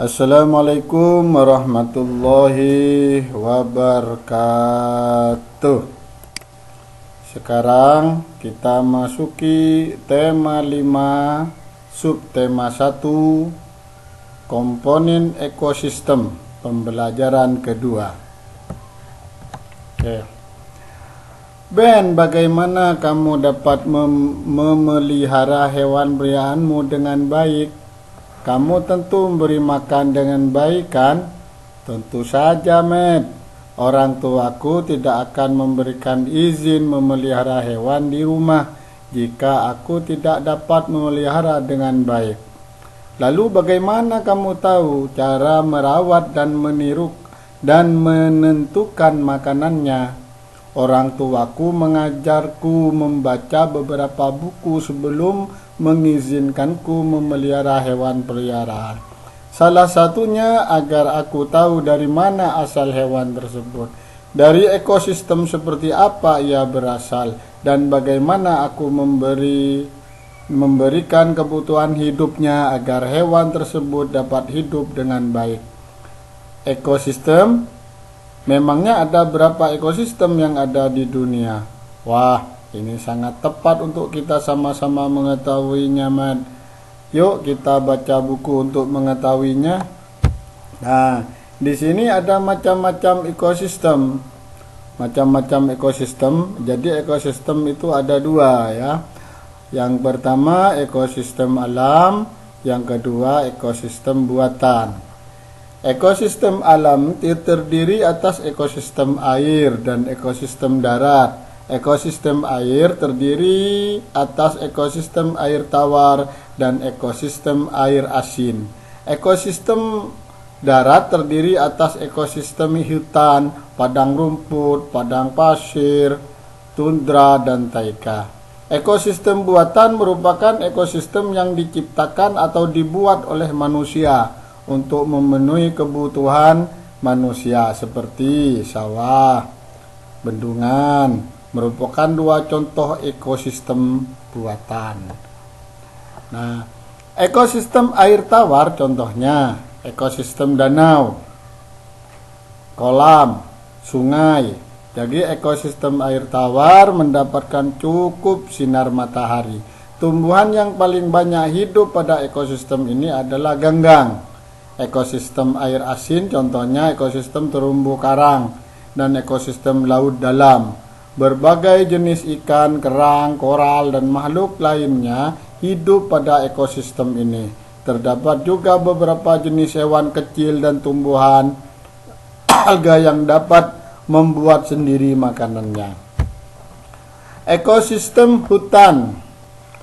Assalamualaikum warahmatullahi wabarakatuh. Sekarang kita masuki tema 5, subtema 1, komponen ekosistem, pembelajaran kedua. Oke. Ben, bagaimana kamu dapat memelihara hewan peliharaanmu dengan baik? Kamu tentu memberi makan dengan baik, kan? Tentu saja, Med. Orang tuaku tidak akan memberikan izin memelihara hewan di rumah jika aku tidak dapat memelihara dengan baik. Lalu bagaimana kamu tahu cara merawat dan meniru dan menentukan makanannya? Orang tuaku mengajarku membaca beberapa buku sebelum mengizinkanku memelihara hewan peliharaan. Salah satunya agar aku tahu dari mana asal hewan tersebut, dari ekosistem seperti apa ia berasal, dan bagaimana aku memberikan kebutuhan hidupnya agar hewan tersebut dapat hidup dengan baik. Ekosistem, memangnya ada berapa ekosistem yang ada di dunia? Wah, ini sangat tepat untuk kita sama-sama mengetahuinya, Mad. Yuk kita baca buku untuk mengetahuinya. Nah, di sini ada macam-macam ekosistem. Macam-macam ekosistem. Jadi ekosistem itu ada dua, ya. Yang pertama ekosistem alam, yang kedua ekosistem buatan. Ekosistem alam terdiri atas ekosistem air dan ekosistem darat. Ekosistem air terdiri atas ekosistem air tawar dan ekosistem air asin. Ekosistem darat terdiri atas ekosistem hutan, padang rumput, padang pasir, tundra, dan taiga. Ekosistem buatan merupakan ekosistem yang diciptakan atau dibuat oleh manusia untuk memenuhi kebutuhan manusia seperti sawah, bendungan, merupakan dua contoh ekosistem buatan. Nah, ekosistem air tawar contohnya ekosistem danau, kolam, sungai. Jadi ekosistem air tawar mendapatkan cukup sinar matahari. Tumbuhan yang paling banyak hidup pada ekosistem ini adalah ganggang. Ekosistem air asin contohnya ekosistem terumbu karang dan ekosistem laut dalam. Berbagai jenis ikan, kerang, koral, dan makhluk lainnya hidup pada ekosistem ini. Terdapat juga beberapa jenis hewan kecil dan tumbuhan alga yang dapat membuat sendiri makanannya. Ekosistem hutan,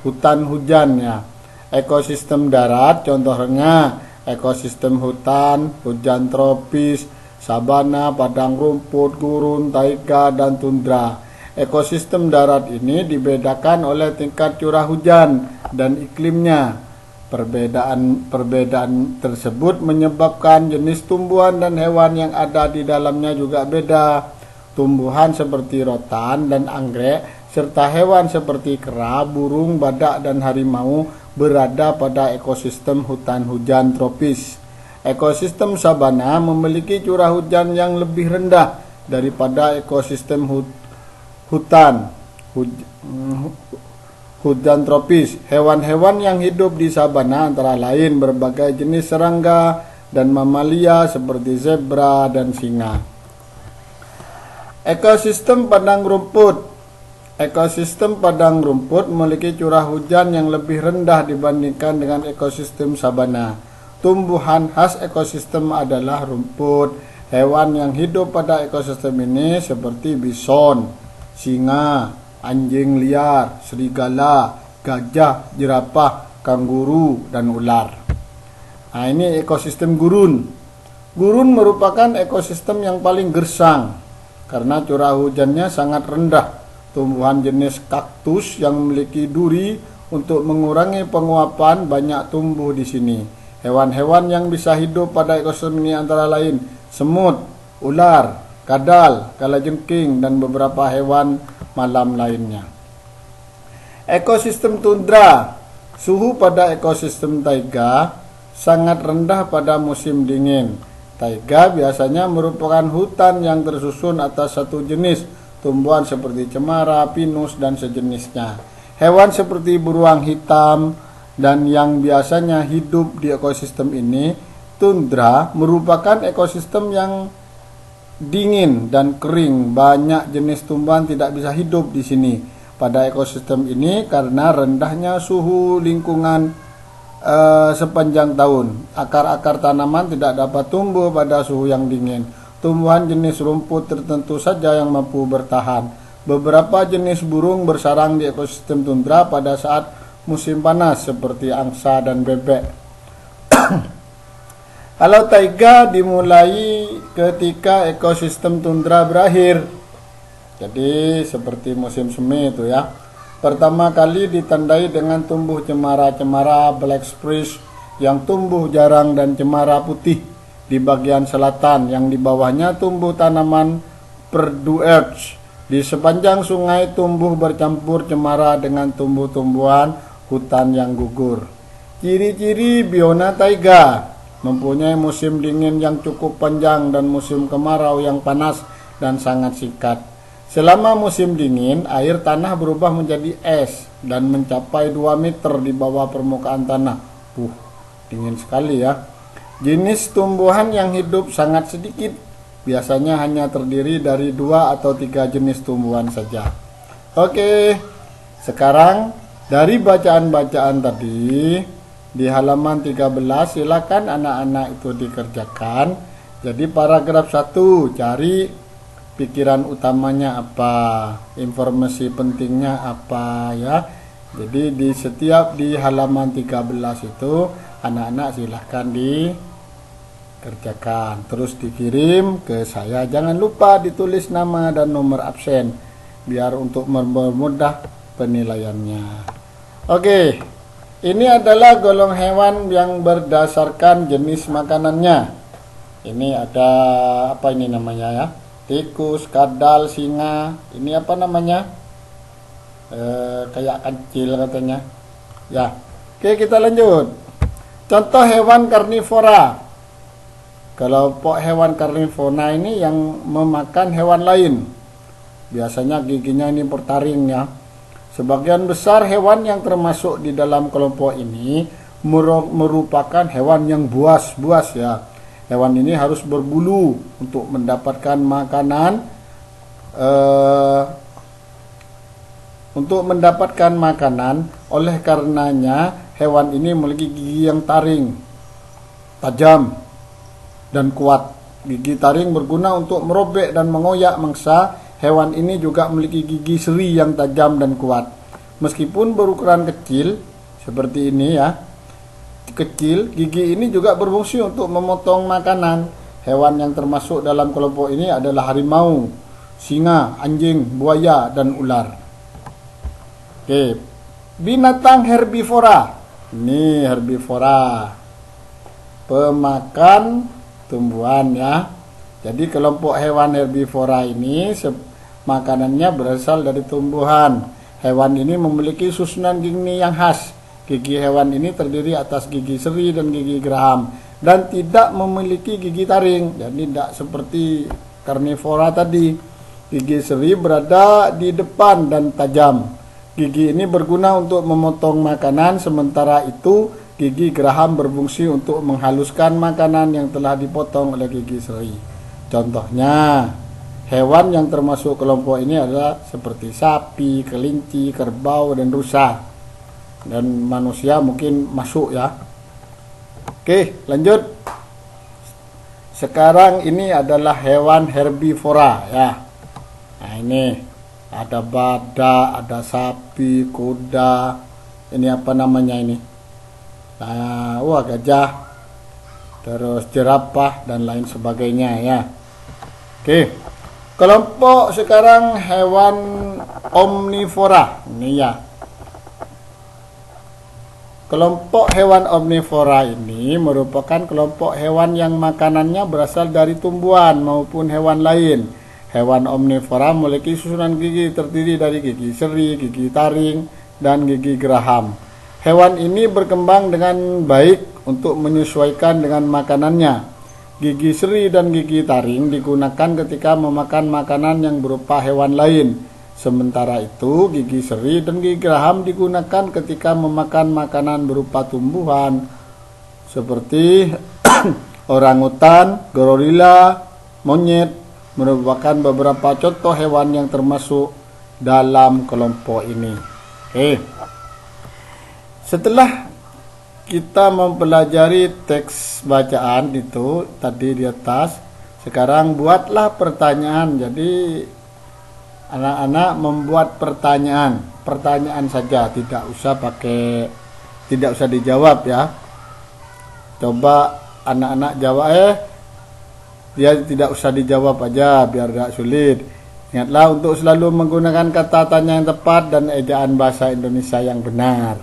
hutan hujan, ya. Ekosistem darat contohnya ekosistem hutan, hujan tropis, sabana, padang rumput, gurun, taiga, dan tundra. Ekosistem darat ini dibedakan oleh tingkat curah hujan dan iklimnya. Perbedaan tersebut menyebabkan jenis tumbuhan dan hewan yang ada di dalamnya juga beda. Tumbuhan seperti rotan dan anggrek, serta hewan seperti kera, burung, badak, dan harimau berada pada ekosistem hutan hujan tropis. Ekosistem sabana memiliki curah hujan yang lebih rendah daripada ekosistem hutan tropis. Hewan-hewan yang hidup di sabana antara lain berbagai jenis serangga dan mamalia seperti zebra dan singa. Ekosistem padang rumput. Ekosistem padang rumput memiliki curah hujan yang lebih rendah dibandingkan dengan ekosistem sabana. Tumbuhan khas ekosistem adalah rumput. Hewan yang hidup pada ekosistem ini seperti bison, singa, anjing liar, serigala, gajah, jerapah, kanguru, dan ular. Nah, ini ekosistem gurun. Gurun merupakan ekosistem yang paling gersang karena curah hujannya sangat rendah. Tumbuhan jenis kaktus yang memiliki duri untuk mengurangi penguapan banyak tumbuh di sini. Hewan-hewan yang bisa hidup pada ekosistem ini antara lain semut, ular, kadal, kalajengking, dan beberapa hewan malam lainnya. Ekosistem tundra. Suhu pada ekosistem taiga sangat rendah pada musim dingin. Taiga biasanya merupakan hutan yang tersusun atas satu jenis tumbuhan seperti cemara, pinus, dan sejenisnya. Hewan seperti beruang hitam dan yang biasanya hidup di ekosistem ini. Tundra merupakan ekosistem yang dingin dan kering. Banyak jenis tumbuhan tidak bisa hidup di sini pada ekosistem ini karena rendahnya suhu lingkungan sepanjang tahun. Akar-akar tanaman tidak dapat tumbuh pada suhu yang dingin. Tumbuhan jenis rumput tertentu saja yang mampu bertahan. Beberapa jenis burung bersarang di ekosistem tundra pada saat musim panas seperti angsa dan bebek. Kalau taiga dimulai ketika ekosistem tundra berakhir. Jadi seperti musim semi itu ya. Pertama kali ditandai dengan tumbuh cemara-cemara black spruce yang tumbuh jarang dan cemara putih di bagian selatan yang di bawahnya tumbuh tanaman Perdue Earth. Di sepanjang sungai tumbuh bercampur cemara dengan tumbuh-tumbuhan hutan yang gugur. Ciri-ciri biota taiga mempunyai musim dingin yang cukup panjang dan musim kemarau yang panas dan sangat singkat. Selama musim dingin, air tanah berubah menjadi es dan mencapai 2 meter di bawah permukaan tanah. Dingin sekali ya. Jenis tumbuhan yang hidup sangat sedikit. Biasanya hanya terdiri dari 2 atau 3 jenis tumbuhan saja. Oke, sekarang dari bacaan-bacaan tadi di halaman 13 silakan anak-anak itu dikerjakan. Jadi paragraf 1 cari pikiran utamanya apa, informasi pentingnya apa ya. Jadi di halaman 13 itu anak-anak silahkan dikerjakan, terus dikirim ke saya. Jangan lupa ditulis nama dan nomor absen biar untuk mempermudah penilaiannya. Oke. Ini adalah golong hewan yang berdasarkan jenis makanannya. Ini ada apa ini namanya ya? Tikus, kadal, singa. Ini apa namanya? Kayak kancil katanya. Ya. Oke, kita lanjut. Contoh hewan karnivora. Kelompok hewan karnivora ini yang memakan hewan lain. Biasanya giginya ini bertaring ya. Sebagian besar hewan yang termasuk di dalam kelompok ini merupakan hewan yang buas ya. Hewan ini harus berbulu untuk mendapatkan makanan. Oleh karenanya hewan ini memiliki gigi yang taring, tajam, dan kuat. Gigi taring berguna untuk merobek dan mengoyak mangsa. Hewan ini juga memiliki gigi seri yang tajam dan kuat. Meskipun berukuran kecil seperti ini ya, gigi ini juga berfungsi untuk memotong makanan. Hewan yang termasuk dalam kelompok ini adalah harimau, singa, anjing, buaya, dan ular. Oke, binatang herbivora. Ini herbivora, pemakan tumbuhan ya. Jadi kelompok hewan herbivora ini makanannya berasal dari tumbuhan. Hewan ini memiliki susunan gigi yang khas. Gigi hewan ini terdiri atas gigi seri dan gigi geraham dan tidak memiliki gigi taring. Jadi tidak seperti karnivora tadi. Gigi seri berada di depan dan tajam. Gigi ini berguna untuk memotong makanan, sementara itu gigi geraham berfungsi untuk menghaluskan makanan yang telah dipotong oleh gigi seri. Contohnya, hewan yang termasuk kelompok ini adalah seperti sapi, kelinci, kerbau, dan rusa. Dan manusia mungkin masuk ya. Oke, lanjut. Sekarang ini adalah hewan herbivora ya. Nah ini ada badak, ada sapi, kuda. Ini apa namanya ini? Nah, gajah, terus jerapah dan lain sebagainya ya. Oke, kelompok sekarang hewan omnivora. Ini ya. Kelompok hewan omnivora ini merupakan kelompok hewan yang makanannya berasal dari tumbuhan maupun hewan lain. Hewan omnivora memiliki susunan gigi terdiri dari gigi seri, gigi taring, dan gigi geraham. Hewan ini berkembang dengan baik untuk menyesuaikan dengan makanannya. Gigi seri dan gigi taring digunakan ketika memakan makanan yang berupa hewan lain. Sementara itu, gigi seri dan gigi geraham digunakan ketika memakan makanan berupa tumbuhan seperti orangutan, gorila, monyet merupakan beberapa contoh hewan yang termasuk dalam kelompok ini. Oke. Setelah kita mempelajari teks bacaan itu tadi di atas, sekarang buatlah pertanyaan. Jadi anak-anak membuat pertanyaan saja, tidak usah dijawab ya. Coba anak-anak jawab, dia tidak usah dijawab aja biar gak sulit. Ingatlah untuk selalu menggunakan kata tanya yang tepat dan ejaan bahasa Indonesia yang benar.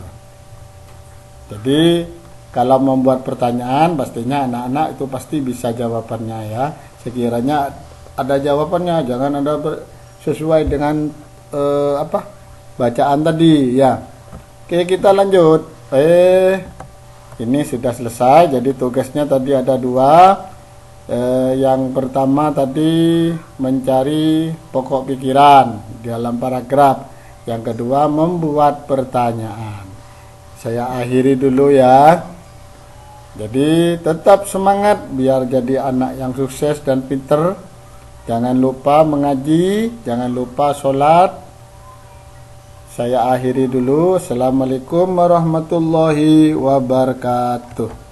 Jadi kalau membuat pertanyaan, pastinya anak-anak itu pasti bisa jawabannya ya. Sekiranya ada jawabannya, jangan ada sesuai dengan bacaan tadi ya. Oke, kita lanjut. Ini sudah selesai. Jadi tugasnya tadi ada 2. Yang pertama tadi mencari pokok pikiran dalam paragraf. Yang kedua membuat pertanyaan. Saya akhiri dulu ya. Jadi tetap semangat biar jadi anak yang sukses dan pinter. Jangan lupa mengaji, jangan lupa sholat. Saya akhiri dulu. Assalamualaikum warahmatullahi wabarakatuh.